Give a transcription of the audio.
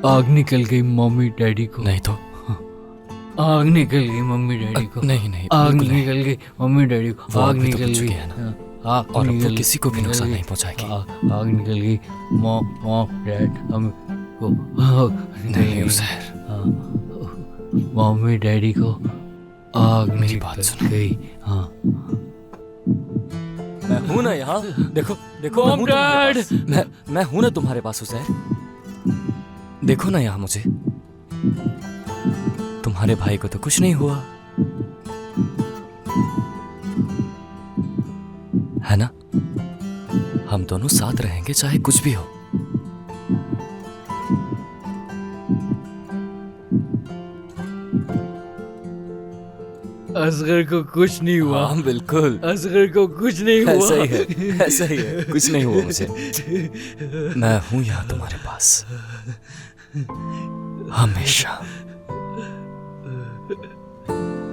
आग निकल गई मम्मी डैडी को। नहीं तो आग निकल गई मम्मी डैडी को। नहीं नहीं, आग बिल्कुल नहीं। निकल गई मम्मी डैडी को। वो आग आग भी तो निकल बुझ गई चुकी है ना। आग और अब वो निकल- किसी को भी निकल नुकसान गई। नहीं पहुंचाएगी। आग निकल गई मॉम डैड हम को आग निकल नहीं गई। उजैर, मम्मी डैडी को आग मेरी बात निकल सुनो। गई। हाँ मैं हूं ना यहाँ। देखो देखो, मैं हूं तुम्हारे पास। मैं हूं ना तुम्हारे पास उजैर। देखो ना यहाँ मुझे। तुम्हारे भाई को तो कुछ नहीं हुआ, है ना? हम दोनों साथ रहेंगे चाहे कुछ भी हो। असगर को कुछ नहीं हुआ। हाँ बिल्कुल, असगर को कुछ नहीं हुआ। ऐसा ही है, ऐसा ही है। कुछ नहीं हुआ मुझे। मैं हूं यहाँ तुम्हारे पास हमेशा।